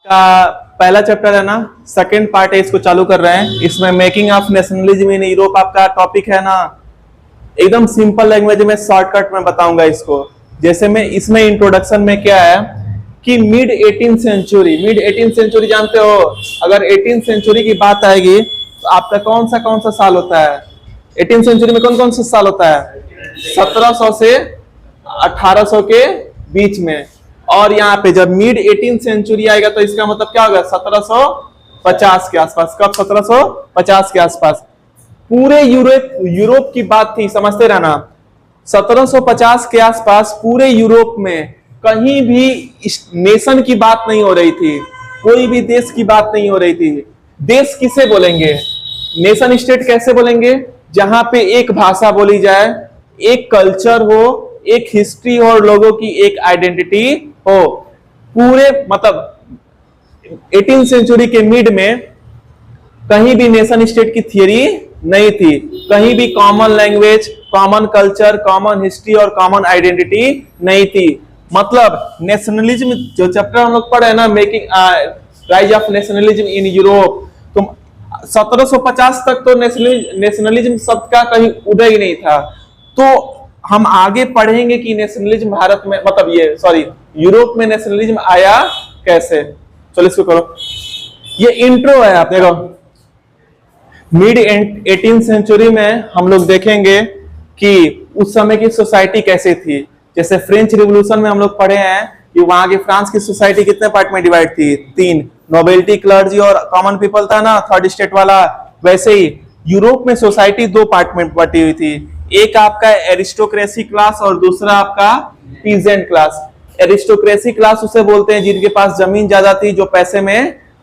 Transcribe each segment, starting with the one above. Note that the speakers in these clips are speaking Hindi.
का पहला चैप्टर है ना, सेकंड पार्ट है, इसको चालू कर रहे हैं। इसमें making of nationalism in Europe आपका टॉपिक है ना। एकदम सिंपल लैंग्वेज में शॉर्टकट में बताऊंगा इसको। जैसे मैं इसमें इंट्रोडक्शन में क्या है कि मिड 18th सेंचुरी जानते हो। अगर 18th सेंचुरी की बात आएगी तो आपका कौन सा साल होता है 18th सेंचुरी में? कौन सा साल होता है? 1700 से 1800 के बीच में। और यहाँ पे जब मिड 18th सेंचुरी आएगा तो इसका मतलब क्या होगा? 1750 के आसपास। कब? 1750 के आसपास। पूरे यूरोप की बात थी, समझते रहना। 1750 के आसपास पूरे यूरोप में कहीं भी नेशन की बात नहीं हो रही थी, कोई भी देश की बात नहीं हो रही थी। देश किसे बोलेंगे? नेशन स्टेट कैसे बोलेंगे? जहां पे एक भाषा बोली जाए, एक कल्चर हो, एक हिस्ट्री हो और लोगों की एक आइडेंटिटी हो। पूरे मतलब 18th सेंचुरी के मिड में कहीं भी नेशन स्टेट की थियरी नहीं थी। कहीं भी common language, common culture, common history और कॉमन आइडेंटिटी नहीं थी। मतलब नेशनलिज्म जो चैप्टर हम लोग पढ़े ना, making rise of nationalism in Europe, तो 1750 तक तो नेशनलिज्म शब्द का कहीं उदय ही नहीं था। तो हम आगे पढ़ेंगे कि नेशनलिज्म भारत में, मतलब ये सॉरी यूरोप में नेशनलिज्म आया कैसे। चलो इसको करो, ये इंट्रो है। आप देखो, मिड 18th सेंचुरी में हम लोग देखेंगे कि उस समय की सोसाइटी कैसे थी। जैसे फ्रेंच रिवॉल्यूशन में हम लोग पढ़े हैं कि वहां की फ्रांस की सोसाइटी कितने पार्ट में डिवाइड थी? 3। नोबेलिटी, क्लर्जी और कॉमन पीपल था ना, थर्ड स्टेट वाला। वैसे ही यूरोप में सोसाइटी 2 पार्ट में बटी हुई थी। एक आपका एरिस्टोक्रेसी क्लास और दूसरा आपका पीजेंट क्लास। एरिस्टोक्रेसी क्लास उसे बोलते हैं जिनके पास जमीन ज्यादा थी, जो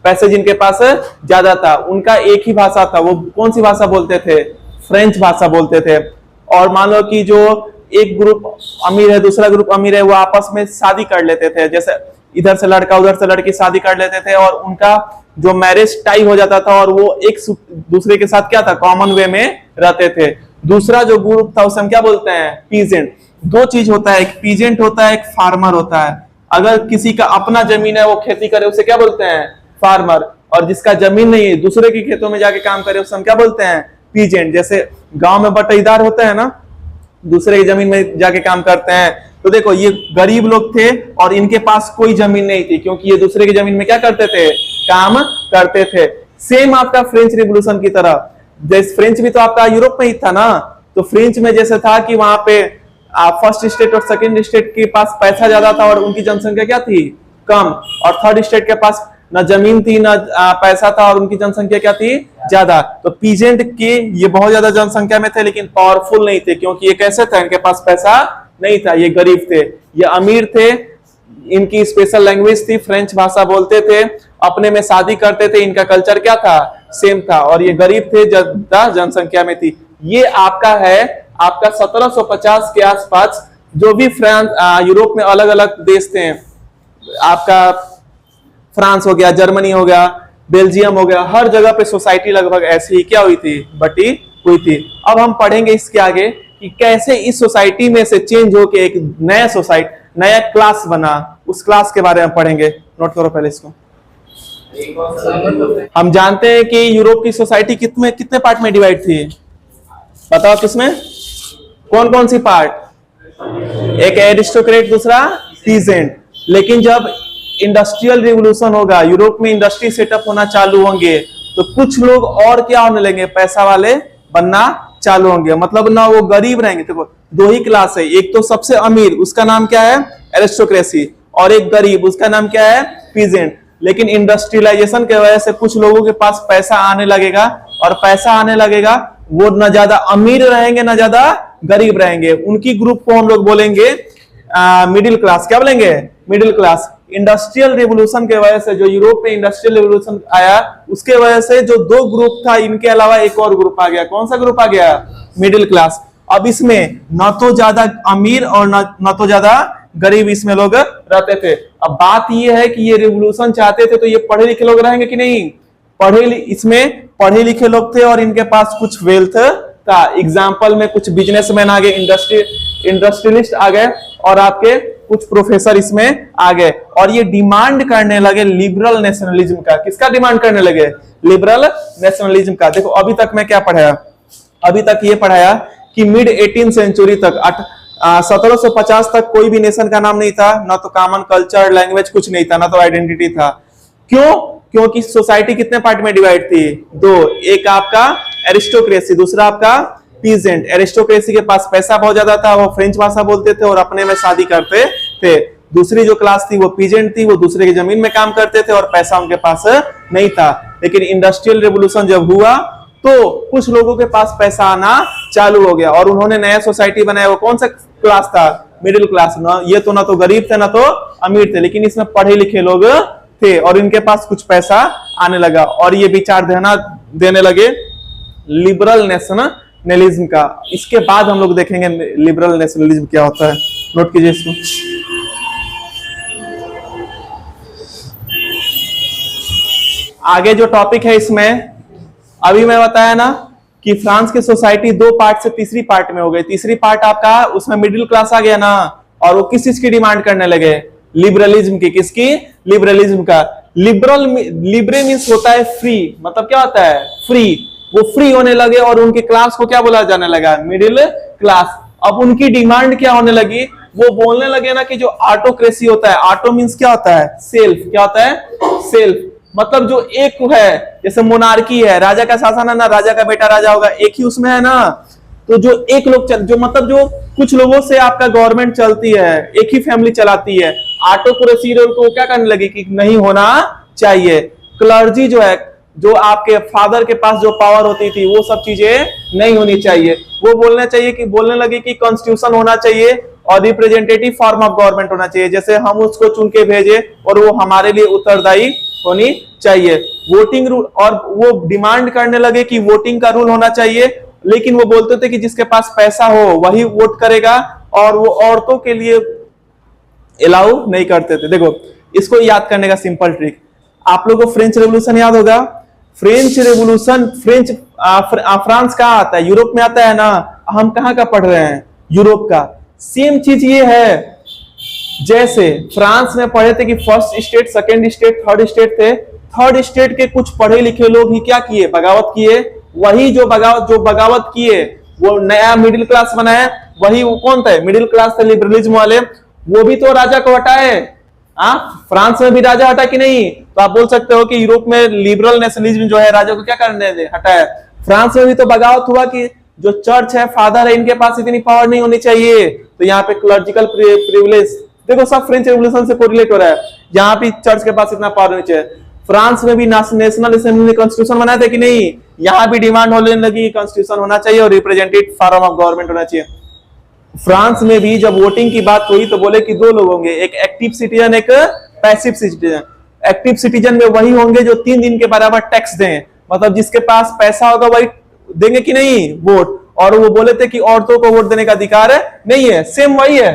पैसे जिनके पास ज्यादा था। उनका एक ही भाषा था, वो कौन सी भाषा बोलते थे? फ्रेंच भाषा बोलते थे। और मान लो कि जो एक ग्रुप अमीर है, दूसरा ग्रुप अमीर है, वो आपस में शादी कर लेते थे। जैसे इधर से लड़का उधर से लड़की शादी कर लेते थे और उनका जो मैरिज टाई हो जाता था और वो एक दूसरे के साथ क्या था? कॉमन वे में रहते थे। दूसरा जो ग्रुप था उसे हम क्या बोलते हैं? पीजेंट। 2 चीज होता है, एक पीजेंट होता है, एक फार्मर होता है। अगर किसी का अपना जमीन है, वो खेती करे, उसे क्या बोलते हैं? फार्मर। और जिसका जमीन नहीं है, दूसरे के खेतों में जाके काम करे, उसे हम क्या बोलते हैं? पीजेंट। जैसे गांव में बटाईदार होता है ना, दूसरे की जमीन में जाके काम करते हैं। तो देखो, ये गरीब लोग थे और इनके पास कोई जमीन नहीं थी, क्योंकि ये दूसरे की जमीन में क्या करते थे? काम करते थे। सेम आपका फ्रेंच रिवॉल्यूशन की तरह, जैसे फ्रेंच भी तो आपका यूरोप में ही था ना। तो फ्रेंच में जैसे था कि वहां पे फर्स्ट स्टेट और सेकंड स्टेट के पास पैसा ज्यादा था और उनकी जनसंख्या क्या थी? कम। और थर्ड स्टेट के पास न जमीन थी न पैसा था और उनकी जनसंख्या क्या थी? ज्यादा। तो पीजेंट के ये बहुत ज्यादा जनसंख्या में थे लेकिन पावरफुल नहीं थे, क्योंकि ये कैसे थे? इनके पास पैसा नहीं था, ये गरीब थे। ये अमीर थे, इनकी स्पेशल लैंग्वेज थी, फ्रेंच भाषा बोलते थे, अपने में शादी करते थे, इनका कल्चर क्या था? सेम था। और ये गरीब थे, ज्यादा जनसंख्या में थी। ये आपका है आपका 1750 के आसपास। जो भी यूरोप में अलग अलग देश थे, आपका फ्रांस हो गया, जर्मनी हो गया, बेल्जियम हो गया, हर जगह पे सोसाइटी लगभग ऐसी ही क्या हुई थी? बटी हुई थी। अब हम पढ़ेंगे इसके आगे कि कैसे इस सोसाइटी में से चेंज होके एक नया क्लास बना। उस क्लास के बारे में पढ़ेंगे। नोट करो पहले इसको। हम जानते हैं कि यूरोप की सोसाइटी कितने पार्ट में डिवाइड थी? बताओ किसमें? कौन कौन सी पार्ट? एक एरिस्टोक्रेट, दूसरा पीजेंट। लेकिन जब इंडस्ट्रियल रिवॉल्यूशन होगा, यूरोप में इंडस्ट्री सेटअप होना चालू होंगे, तो कुछ लोग और क्या होने लगे? पैसा वाले बनना चालू होंगे। मतलब ना वो गरीब रहेंगे। देखो, 2 ही क्लास है। एक तो सबसे अमीर, उसका नाम क्या है? एरिस्टोक्रेसी। और एक गरीब, उसका नाम क्या है? पीजेंट। लेकिन इंडस्ट्रियलाइजेशन की वजह से कुछ लोगों के पास पैसा आने लगेगा, और पैसा आने लगेगा, वो न ज्यादा अमीर रहेंगे न ज्यादा गरीब रहेंगे। उनकी ग्रुप को हम लोग बोलेंगे मिडिल क्लास। क्या बोलेंगे? Middle class. इंडस्ट्रियल रिवॉल्यूशन के वजह से, जो यूरोप में इंडस्ट्रियल रिवॉल्यूशन आया, उसके वजह से जो 2 ग्रुप था, इनके अलावा एक और ग्रुप आ गया। कौन सा ग्रुप आ गया? Middle class. अब इसमें न तो ज्यादा अमीर और न तो ज्यादा गरीब इसमें लोग रहते थे। अब बात यह है कि ये रिवॉल्यूशन चाहते थे, तो ये पढ़े लिखे लोग रहेंगे कि नहीं? इसमें पढ़े लिखे लोग थे और इनके पास कुछ वेल्थ था। एग्जाम्पल में कुछ बिजनेसमैन आ गए, इंडस्ट्रियलिस्ट आ गए, और आपके कुछ प्रोफेसर इसमें आ गए और ये डिमांड करने लगे लिबरल नेशनलिज्म का। किसका डिमांड करने लगे? लिबरल नेशनलिज्म का। देखो अभी तक मैं क्या पढ़ाया, अभी तक ये पढ़ाया कि मिड 18 सेंचुरी तक 1750 तक कोई भी नेशन का नाम नहीं था, ना तो कॉमन कल्चर लैंग्वेज कुछ नहीं था, ना तो आइडेंटिटी था। क्यों? क्योंकि सोसाइटी कितने पार्ट में डिवाइड थी? दो, एक आपका एरिस्टोक्रेसी, दूसरा आपका पीजेंट। एरिस्टोक्रेसी के पास पैसा बहुत ज्यादा था, वो फ्रेंच भाषा बोलते थे और अपने में शादी करते थे। दूसरी जो क्लास थी वो पीजेंट थी, वो दूसरे की जमीन में काम करते थे और पैसा उनके पास नहीं था। लेकिन इंडस्ट्रियल रेवोल्यूशन जब हुआ तो कुछ लोगों के पास पैसा आना चालू हो गया और उन्होंने नया सोसाइटी बनाया। वो कौन सा क्लास था? Middle class. ना ये तो ना तो गरीब थे ना तो अमीर थे, लेकिन इसमें पढ़े लिखे लोग थे और इनके पास कुछ पैसा आने लगा और ये विचार देने लगे लिबरल नेशनलिज्म का। इसके बाद हम लोग देखेंगे लिबरल नेशनलिज्म क्या होता है। नोट कीजिए इसको। आगे जो टॉपिक है इसमें अभी मैं बताया ना कि फ्रांस की सोसाइटी दो पार्ट से तीसरी पार्ट में हो गई। तीसरी पार्ट आपका उसमें मिडिल क्लास आ गया ना, और वो किस चीज की डिमांड करने लगे? लिबरलिज्म की। किसकी? लिबरलिज्म का। लिबरे मीन्स होता है फ्री, मतलब क्या होता है? फ्री। वो फ्री होने लगे और उनकी क्लास को क्या बोला जाने लगा? Middle class. अब उनकी डिमांड क्या होने लगी? वो बोलने लगे ना कि जो ऑटोक्रेसी होता है, ऑटो मीन्स क्या होता है? सेल्फ। क्या होता है? सेल्फ। मतलब जो एक है, जैसे मोनार्की है, राजा का शासन है ना, राजा का बेटा राजा होगा, एक ही उसमें है ना। तो जो एक लोग जो मतलब जो कुछ लोगों से आपका गवर्नमेंट चलती है, एक ही फैमिली चलाती है, ऑटोक्रेसी को क्या करने लगी कि नहीं होना चाहिए। क्लर्जी जो है, जो आपके फादर के पास जो पावर होती थी, वो सब चीजें नहीं होनी चाहिए। वो बोलने लगे कि कॉन्स्टिट्यूशन होना चाहिए और रिप्रेजेंटेटिव फॉर्म ऑफ गवर्नमेंट होना चाहिए, जैसे हम उसको चुन के भेजे और वो हमारे लिए उत्तरदायी होनी चाहिए। वोटिंग रूल, और वो डिमांड करने लगे कि वोटिंग का रूल होना चाहिए, लेकिन वो बोलते थे कि जिसके पास पैसा हो वही वोट करेगा, और वो औरतों के लिए अलाउ नहीं करते थे। देखो इसको याद करने का सिंपल ट्रिक, आप लोगों को फ्रेंच रेवोल्यूशन याद होगा। फ्रेंच रेवोल्यूशन, फ्रांस कहाँ आता है? यूरोप में आता है ना। हम कहाँ का पढ़ रहे हैं? यूरोप का। सेम चीज ये है, जैसे फ्रांस में पढ़े थे कि first state, second state, third state थे। थर्ड स्टेट के कुछ पढ़े लिखे लोग ही क्या किए? बगावत किए। वही जो बगावत किए वो नया मिडिल क्लास बनाया। वही वो कौन थे? मिडिल क्लास थे, लिबरलिज्म वाले। वो भी तो राजा को हटाए। फ्रांस में भी राजा हटा कि नहीं? तो आप बोल सकते हो कि यूरोप में लिबरल नेशनलिज्म जो है राजा को क्या करने दे? हटाया। फ्रांस में भी तो बगावत हुआ कि जो चर्च है, फादर है, इनके पास इतनी पावर नहीं होनी चाहिए, तो यहाँ पे क्लर्जिकल प्रिविलेज। देखो सब फ्रेंच रेवोल्यूशन से कोरिलेट हो रहा है। यहाँ पे चर्च के पास इतना पावर नहीं चाहिए। फ्रांस में भी नेशनल असेंबली ने कॉन्स्टिट्यूशन बनाया था कि नहीं? यहाँ भी डिमांड होने लगी कॉन्स्टिट्यूशन होना चाहिए और रिप्रेजेंटेटिव फॉर्म ऑफ गवर्नमेंट होना चाहिए। फ्रांस में भी जब वोटिंग की बात हुई तो बोले कि दो लोग होंगे, एक एक्टिव सिटीजन, एक पैसिव सिटीजन। एक्टिव सिटीजन में वही होंगे जो 3 दिन के बराबर टैक्स दें, मतलब जिसके पास पैसा होगा वही देंगे कि नहीं वोट। और वो बोले थे कि औरतों को वोट देने का अधिकार नहीं है। सेम वही है,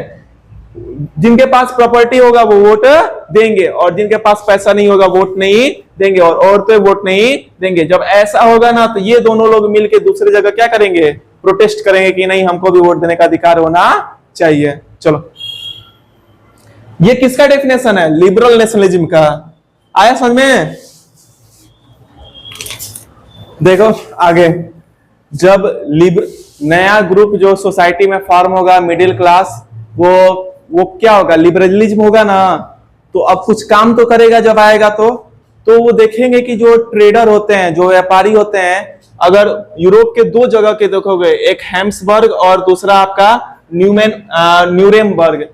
जिनके पास प्रॉपर्टी होगा वो वोट देंगे और जिनके पास पैसा नहीं होगा वोट नहीं देंगे, और औरतें वोट नहीं देंगे। जब ऐसा होगा ना तो ये दोनों लोग मिलकर दूसरी जगह क्या करेंगे? प्रोटेस्ट करेंगे कि नहीं, हमको भी वोट देने का अधिकार होना चाहिए। चलो, ये किसका डेफिनेशन है? लिबरल नेशनलिज्म का। आया समझ में? देखो आगे, जब नया ग्रुप जो सोसाइटी में फॉर्म होगा, मिडिल क्लास, वो क्या होगा? लिबरलिज्म होगा ना। तो अब कुछ काम तो करेगा जब आएगा तो वो देखेंगे कि जो ट्रेडर होते हैं, जो व्यापारी होते हैं, अगर यूरोप के 2 जगह के देखोगे, एक हैम्सबर्ग और दूसरा आपका न्यूरेमबर्ग,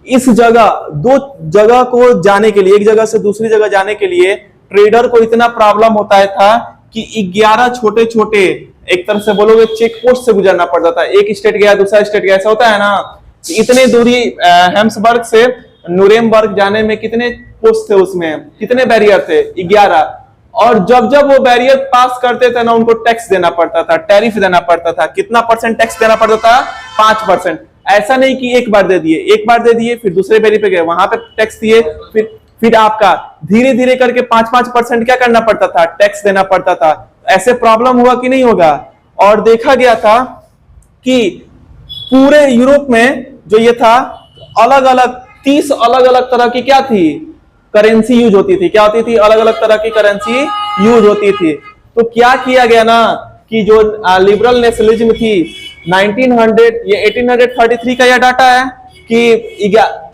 इस जगह 2 जगह को जाने के लिए, एक जगह से दूसरी जगह जाने के लिए ट्रेडर को इतना प्रॉब्लम होता था कि 11 छोटे छोटे, एक तरह से बोलोगे चेक पोस्ट से गुजरना पड़ता था। एक स्टेट गया दूसरा स्टेट गया, ऐसा होता है ना। इतने दूरी हैम्सबर्ग से न्यूरेमबर्ग जाने में कितने पोस्ट थे, उसमें कितने बैरियर थे? 11। और जब जब वो बैरियर पास करते थे ना, उनको टैक्स देना पड़ता था, टैरिफ देना पड़ता था। कितना % टैक्स देना पड़ता था? 5%। ऐसा नहीं कि एक बार दे दिए फिर दूसरे बैरियर पे गए, वहां पे टैक्स दिए, फिर आपका धीरे धीरे करके 5% क्या करना पड़ता था? टैक्स देना पड़ता था। ऐसे प्रॉब्लम हुआ कि नहीं होगा? और देखा गया था कि पूरे यूरोप में जो ये था, अलग अलग 30 अलग अलग तरह की क्या थी, करेंसी यूज होती थी। क्या होती थी? अलग अलग तरह की करेंसी यूज होती थी। तो क्या किया गया ना कि जो लिबरल नेशनलिज्म थी 1900 ये 1833 का यह डाटा है कि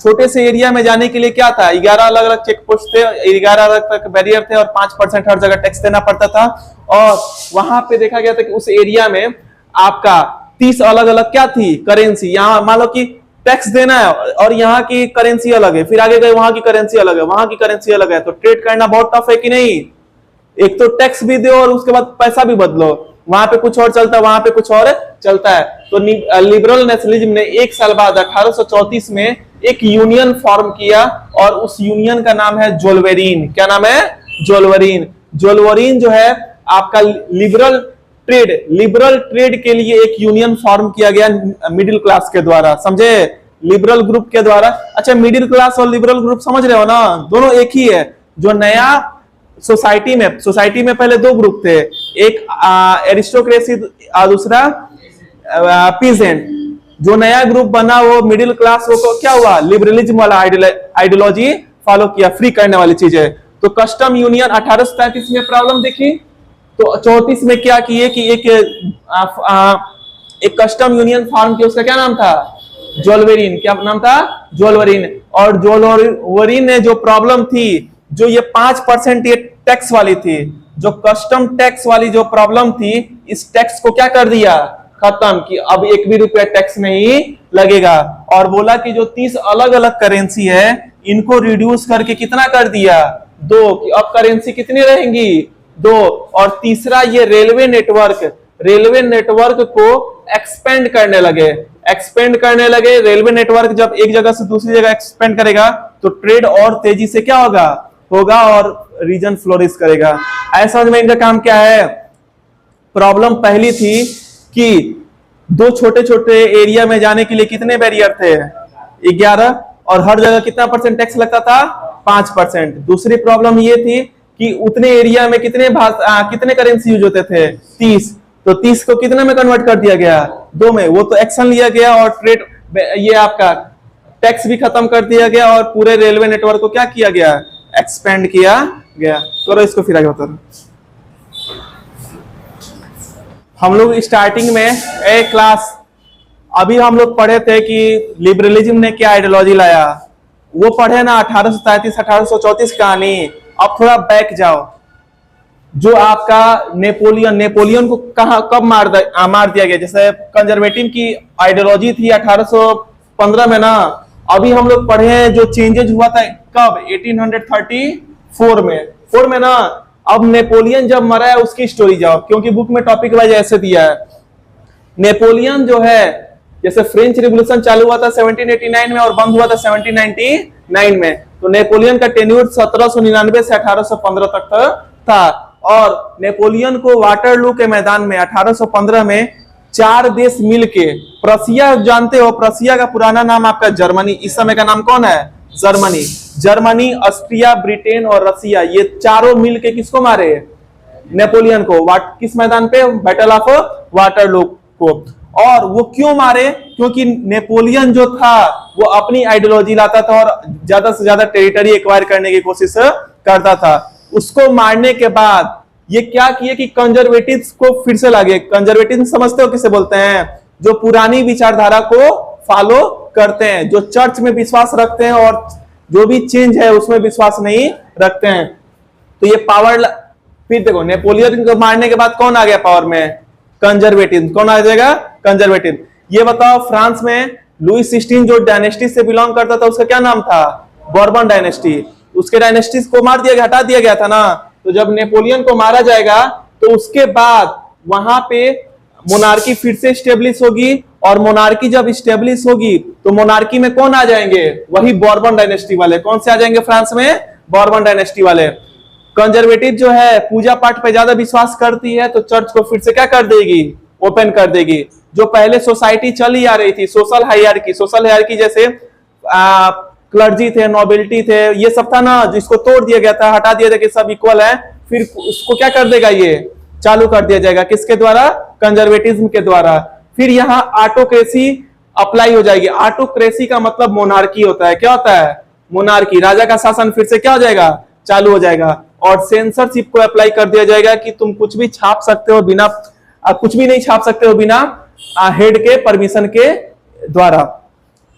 छोटे से एरिया में जाने के लिए क्या था, 11 अलग अलग चेक पोस्ट थे, 11 अलग तक बैरियर थे और 5% हर जगह टैक्स देना पड़ता था। और वहां पे देखा गया था कि उस एरिया में आपका 30 अलग अलग क्या थी, करेंसी। यहाँ मान लो कि टैक्स देना है और यहाँ की करेंसी अलग है, फिर आगे गए वहां की करेंसी अलग है, वहां की करेंसी अलग है, तो ट्रेड करना बहुत टफ है कि नहीं। एक तो टैक्स भी दो और उसके बाद पैसा भी बदलो, वहां पे कुछ और चलता है, वहां पे कुछ और चलता है। तो लिबरल नेशनलिज्म ने एक साल बाद 1834 में एक यूनियन फॉर्म किया और उस यूनियन का नाम है जोल्वेरीन। क्या नाम है? जोल्वेरीन। जोल्वेरीन जो है आपका लिबरल ट्रेड के लिए एक यूनियन फॉर्म किया गया मिडिल क्लास के द्वारा, समझे, लिबरल ग्रुप के द्वारा। अच्छा, मिडिल क्लास और लिबरल ग्रुप समझ रहे हो ना, दोनों एक ही है। जो नया सोसाइटी में पहले दो ग्रुप थे, एक एरिस्टोक्रेसी और दूसरा पीजेंट। जो नया ग्रुप बना वो मिडिल क्लास, वो क्या हुआ, लिबरलिज्म वाला आइडियोलॉजी फॉलो किया, फ्री करने वाली चीजें। तो कस्टम यूनियन 1833 में प्रॉब्लम देखी, तो 34 में क्या किए कि एक कस्टम यूनियन फॉर्म किया, उसका क्या नाम था, जोल्वेरीन। क्या नाम था? जोल्वेरीन। और जोल्वेरीन ने जो प्रॉब्लम थी, जो ये 5% ये टैक्स वाली थी, जो कस्टम टैक्स वाली जो प्रॉब्लम थी, इस टैक्स को क्या कर दिया, खत्म, कि अब 1 भी रुपया टैक्स नहीं लगेगा। और बोला कि जो 30 अलग अलग करेंसी है इनको रिड्यूस करके कितना कर दिया, 2, कि अब करेंसी कितनी रहेंगी, 2। और तीसरा ये रेलवे नेटवर्क को एक्सपेंड करने लगे। रेलवे नेटवर्क जब एक जगह से दूसरी जगह एक्सपेंड करेगा तो ट्रेड और तेजी से क्या होगा और रीजन फ्लोरिश करेगा। ऐसा समझ में इनका काम क्या है। प्रॉब्लम पहली थी कि दो छोटे छोटे एरिया में जाने के लिए कितने बैरियर थे, 11, और हर जगह कितना % टैक्स लगता था, 5%। दूसरी प्रॉब्लम ये थी कि उतने एरिया में कितने करेंसी यूज होते थे, 30। तो 30 को कितने में कन्वर्ट कर दिया गया, 2 में। वो तो एक्शन लिया गया और ट्रेड ये आपका टैक्स भी खत्म कर दिया गया और पूरे रेलवे नेटवर्क को क्या किया गया, एक्सपेंड किया गया। करो इसको फिर आगे बताओ। हम लोग स्टार्टिंग में क्लास अभी हम लोग पढ़े थे कि लिबरलिज्म ने क्या आइडियोलॉजी लाया, वो पढ़े ना 1833 1834 कहानी। अब थोड़ा बैक जाओ, जो आपका नेपोलियन को कब मार दिया गया। जैसे कंजर्वेटिव की आइडियोलॉजी थी 1815 में ना, अभी हम लोग पढ़े हैं जो चेंजेस हुआ था कब, 1834 में ना। अब नेपोलियन जब मरा है उसकी स्टोरी जाओ, क्योंकि बुक में टॉपिक वाइज ऐसे दिया है। नेपोलियन जो है, जैसे फ्रेंच रिवॉल्यूशन चालू हुआ था 1789 में और बंद हुआ था 1799 में, तो नेपोलियन का टेन्यूर 1799 से 1815 तक था। और नेपोलियन को वाटरलू के मैदान में 1815 में 4 देश मिलके, प्रसिया जानते हो, प्रसिया का पुराना नाम आपका जर्मनी, इस समय का नाम कौन है, जर्मनी, ऑस्ट्रिया, ब्रिटेन और रसिया, ये चारों मिलके किसको मारे, नेपोलियन को। किस मैदान पे, बैटल ऑफ वाटरलू को। और वो क्यों मारे, क्योंकि नेपोलियन जो था वो अपनी आइडियोलॉजी लाता था और ज्यादा से ज्यादा टेरिटरी एक्वायर करने की कोशिश करता था। उसको मारने के बाद ये क्या किए कि कंजर्वेटिव्स को फिर से लागे। कंजर्वेटिव समझते हो किसे बोलते हैं, जो पुरानी विचारधारा को फॉलो करते हैं, जो चर्च में विश्वास रखते हैं और जो भी चेंज है उसमें विश्वास नहीं रखते हैं। तो ये पावर, फिर देखो नेपोलियन को मारने के बाद कौन आ गया पावर में, कंजर्वेटिव। कौन आ जाएगा, कंजर्वेटिव। ये बताओ, फ्रांस में लुई 16 जो डायनेस्टी से बिलोंग करता था उसका क्या नाम था, बॉर्बन डायनेस्टी। उसके डायनेस्टी को मार दिया गया, हटा दिया गया था ना। तो जब नेपोलियन को मारा जाएगा तो उसके बाद वहां पे मोनार्की फिर से स्टेब्लिश होगी, और मोनार्की जब स्टेब्लिश होगी तो मोनार्की में कौन आ जाएंगे, वही बॉर्बन डायनेस्टी वाले। कौन से आ जाएंगे फ्रांस में, बॉर्बन डायनेस्टी वाले। कंजर्वेटिव जो है पूजा पाठ पे ज्यादा विश्वास करती है, तो चर्च को फिर से क्या कर देगी, ओपन कर देगी। जो पहले सोसाइटी चली आ रही थी, सोशल हायरार्की जैसे क्लर्जी थे, नोबिलिटी थे, ये सब था ना, जिसको तोड़ दिया गया था, हटा दिया था कि सब इक्वल है, फिर उसको क्या कर देगा, ये चालू कर दिया जाएगा, किसके द्वारा, कंजर्वेटिज्म के द्वारा। फिर यहाँ ऑटोक्रेसी अप्लाई हो जाएगी। ऑटोक्रेसी का मतलब मोनार्की होता है। क्या होता है? मोनार्की। राजा का शासन फिर से क्या हो जाएगा? चालू हो जाएगा। और सेंसरशिप को अप्लाई कर दिया जाएगा कि तुम कुछ भी छाप सकते हो बिना, कुछ भी नहीं छाप सकते हो बिना हेड के परमिशन के द्वारा।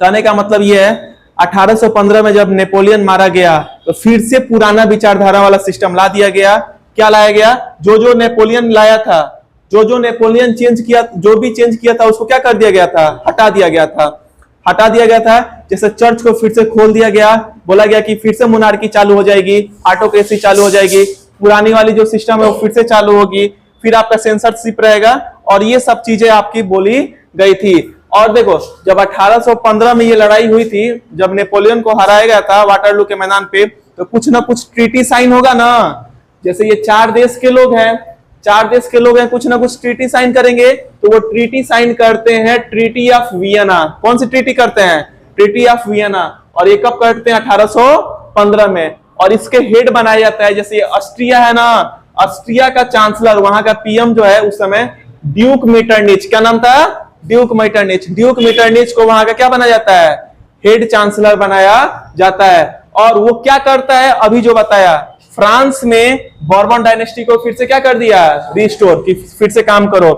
कहने का मतलब यह है 1815 में जब नेपोलियन मारा गया तो फिर से पुराना विचारधारा वाला सिस्टम ला दिया गया। क्या लाया गया? जो नेपोलियन लाया था, जो नेपोलियन चेंज किया, जो भी चेंज किया था उसको क्या कर दिया गया था? हटा दिया गया था। हटा दिया गया था। जैसे चर्च को फिर से खोल दिया गया, बोला गया कि फिर से मोनार्की चालू हो जाएगी, ऑटोक्रेसी चालू हो जाएगी, पुरानी वाली जो सिस्टम है वो फिर से चालू होगी, फिर आपका सेंसरशिप रहेगा, और ये सब चीजें आपकी बोली गई थी। और देखो, जब 1815 में ये लड़ाई हुई थी, जब नेपोलियन को हराया गया था वाटरलू के मैदान पे, तो कुछ ना कुछ ट्रीटी साइन होगा ना। जैसे ये 4 देश के लोग हैं, 4 देश के लोग हैं, कुछ ना कुछ ट्रीटी साइन करेंगे। तो वो ट्रीटी साइन करते हैं ट्रीटी ऑफ वियना। कौन सी ट्रीटी करते हैं? Treaty of Vienna. और ये कब करते हैं? 1815 में। और इसके हेड बनाया जाता है, जैसे ऑस्ट्रिया है ना, ऑस्ट्रिया का चांसलर, वहां का पीएम जो है उस समय ड्यूक मीटरनिच। क्या नाम था? ड्यूक मीटरनिच। ड्यूक मीटरनिच को वहां का क्या बनाया जाता है? हेड चांसलर बनाया जाता है। और वो क्या करता है? अभी जो बताया, फ्रांस में बॉर्बन डायनेस्टी को फिर से क्या कर दिया? रिस्टोर, कि फिर से काम करो।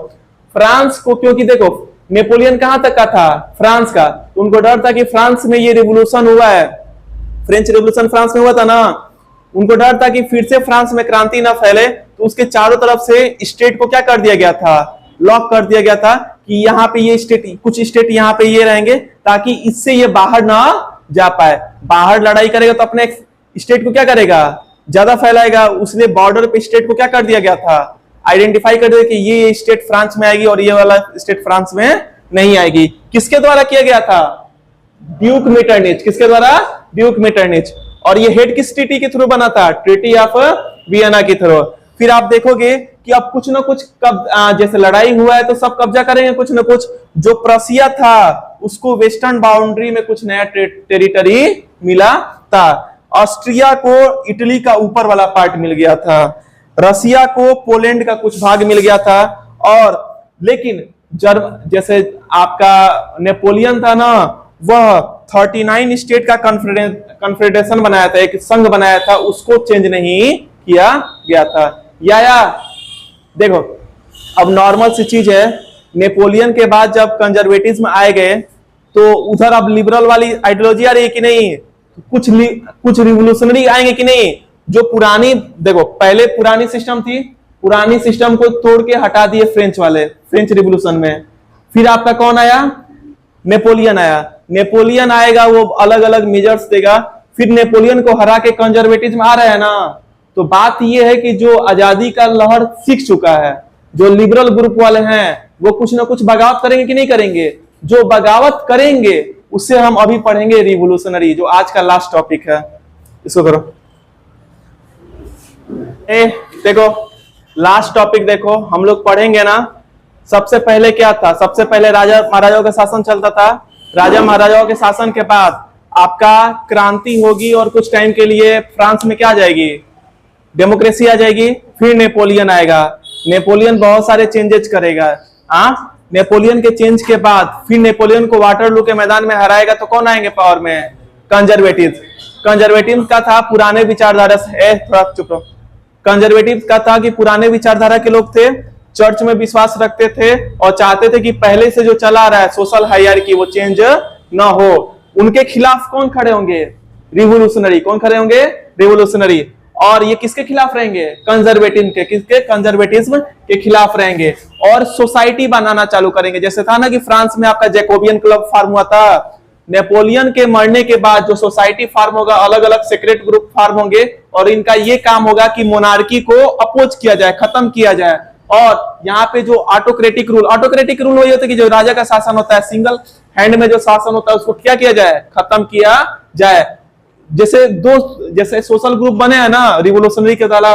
फ्रांस को, क्योंकि देखो नेपोलियन कहां तक का था? फ्रांस का। तो उनको डर था कि फ्रांस में ये रिवोल्यूशन हुआ है, फ्रेंच रिवोल्यूशन फ्रांस में हुआ था ना, उनको डर था कि फिर से फ्रांस में क्रांति ना फैले, तो उसके चारों तरफ से स्टेट को क्या कर दिया गया था? लॉक कर दिया गया था कि यहाँ पे ये स्टेट, कुछ स्टेट यहाँ पे ये रहेंगे, ताकि इससे ये बाहर ना जा पाए। बाहर लड़ाई करेगा तो अपने स्टेट को क्या करेगा? ज्यादा फैलाएगा। उसने बॉर्डर पे स्टेट को क्या कर दिया गया था? आइडेंटिफाई कर दिया कि ये स्टेट फ्रांस में आएगी और ये वाला स्टेट फ्रांस में नहीं आएगी। किसके द्वारा किया गया था? ड्यूक मीटरनिच। किसके द्वारा? ड्यूक मीटरनिच। और ये हेड किस ट्रीटी के थ्रू बना था? ट्रीटी ऑफ वियना के थ्रू। फिर आप देखोगे कि अब कुछ ना कुछ जैसे लड़ाई हुआ है तो सब कब्जा करेंगे कुछ ना कुछ। जो प्रसिया था उसको वेस्टर्न बाउंड्री में कुछ नया टेरिटरी मिला था। ऑस्ट्रिया को इटली का ऊपर वाला पार्ट मिल गया था। रसिया को पोलैंड का कुछ भाग मिल गया था। और लेकिन जैसे आपका नेपोलियन था ना, वह 39 स्टेट का कॉन्फेडरेशन बनाया था, एक संघ बनाया था, उसको चेंज नहीं किया गया था। या देखो, अब नॉर्मल सी चीज है, नेपोलियन के बाद जब कंजर्वेटिज्म आए गए तो उधर अब लिबरल वाली आइडियोलॉजी आ रही है कि नहीं? कुछ रिवोल्यूशनरी आएंगे कि नहीं? जो पुरानी, देखो पहले पुरानी सिस्टम थी, पुरानी सिस्टम को तोड़ के हटा दिए फ्रेंच वाले, फ्रेंच रिवोल्यूशन में। फिर आपका कौन आया? नेपोलियन आया। नेपोलियन आएगा, वो अलग अलग मेजर्स देगा। फिर नेपोलियन को हरा के कंजर्वेटिज्म आ रहा है ना। तो बात यह है कि जो आजादी का लहर सीख चुका है, जो लिबरल ग्रुप वाले हैं, वो कुछ ना कुछ बगावत करेंगे कि नहीं करेंगे? जो बगावत करेंगे उससे हम अभी पढ़ेंगे रिवोल्यूशनरी, जो आज का लास्ट टॉपिक है। इसको करो। देखो लास्ट टॉपिक देखो, हम लोग पढ़ेंगे ना। सबसे पहले क्या था? सबसे पहले राजा महाराजाओं का शासन चलता था। राजा महाराजाओं के शासन के बाद आपका क्रांति होगी और कुछ टाइम के लिए फ्रांस में क्या आ जाएगी? डेमोक्रेसी आ जाएगी। फिर नेपोलियन आएगा। नेपोलियन बहुत सारे चेंजेस करेगा। नेपोलियन के चेंज के बाद फिर नेपोलियन को वाटरलू के मैदान में हराएगा तो कौन आएंगे पावर में? कंजर्वेटिव। कंजर्वेटिव का था पुराने विचारधारा से, थोड़ा चुप रहो। कंजर्वेटिव का था कि पुराने विचारधारा के लोग थे, चर्च में विश्वास रखते थे और चाहते थे कि पहले से जो चला रहा है सोशल हायरार्की वो चेंज ना हो। उनके खिलाफ कौन खड़े होंगे? रिवोल्यूशनरी। कौन खड़े होंगे? रिवोल्यूशनरी। और ये किसके खिलाफ रहेंगे? कंजर्वेटिव के। किसके? कंजर्वेटिज्म के खिलाफ रहेंगे। और सोसाइटी बनाना चालू करेंगे। जैसे था ना कि फ्रांस में आपका जैकोबियन क्लब फॉर्म हुआ था। नेपोलियन के मरने के बाद जो सोसाइटी फॉर्म होगा, अलग अलग सीक्रेट ग्रुप फॉर्म होंगे और इनका ये काम होगा कि मोनार्की को अपोज किया जाए, खत्म किया जाए। और यहाँ पे जो ऑटोक्रेटिक रूल वही होता है कि जो राजा का शासन होता है, सिंगल हैंड में जो शासन होता है, उसको क्या किया जाए? खत्म किया जाए। जैसे सोशल ग्रुप बने हैं ना रिवोल्यूशनरी के द्वारा।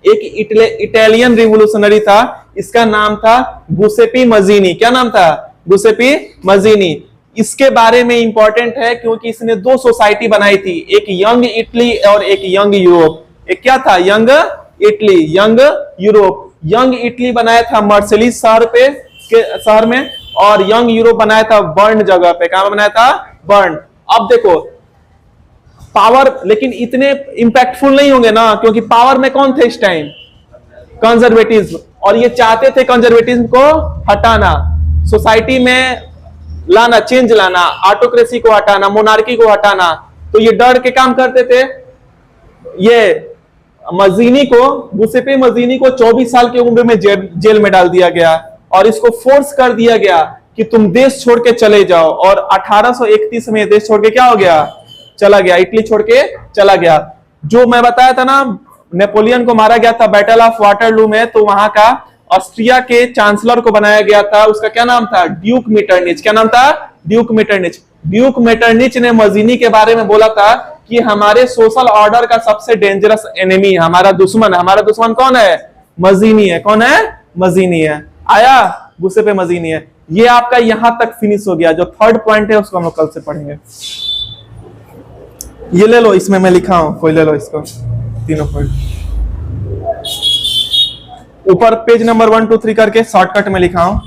एक इटालियन रिवोल्यूशनरी था, इसका नाम था गुसेपी मजीनी। क्या नाम था? गुसेपी मजीनी। इसके बारे में इंपॉर्टेंट है क्योंकि इसने 2 सोसाइटी बनाई थी, एक यंग इटली और एक यंग यूरोप। एक क्या था? Young Italy, young Europe. Young Italy बनाया था मार्सेलिस शहर में, और यंग यूरोप बनाया था बर्न जगह पे। कहां बनाया था? बर्न। अब देखो पावर, लेकिन इतने इंपैक्टफुल नहीं होंगे ना, क्योंकि पावर में कौन थे इस टाइम? कंजर्वेटिज्म। और ये चाहते थे कंजर्वेटिज्म को हटाना, सोसाइटी में लाना, चेंज लाना, ऑटोक्रेसी को हटाना, मोनार्की को हटाना। तो ये डर के काम करते थे। ये मजीनी को, गुसेपे मजीनी को 24 साल की उम्र में जेल में डाल दिया गया और इसको फोर्स कर दिया गया कि तुम देश छोड़ के चले जाओ। और 1831 में देश छोड़ के क्या हो गया? चला गया, इटली छोड़ के चला गया। जो मैं बताया था ना, नेपोलियन को मारा गया था बैटल ऑफ वाटरलू में, तो वहां का ऑस्ट्रिया के चांसलर को बनाया गया था, उसका क्या नाम था? ड्यूक मीटरनिच। क्या नाम था? ड्यूक मीटरनिच। ड्यूक मीटरनिच ने मजीनी के बारे में बोला था कि हमारे सोशल ऑर्डर का सबसे डेंजरस एनिमी, हमारा दुश्मन कौन है? मजीनी है। कौन है? मजीनी है। आया? गुस्से पे मजीनी है। ये आपका यहां तक फिनिश हो गया। जो थर्ड पॉइंट है उसको हम लोग कल से पढ़ेंगे। ये ले लो, इसमें मैं लिखा हूं, कोई ले लो इसको, तीनों पॉइंट ऊपर पेज नंबर 1 2 3 करके शॉर्टकट में लिखा हूं।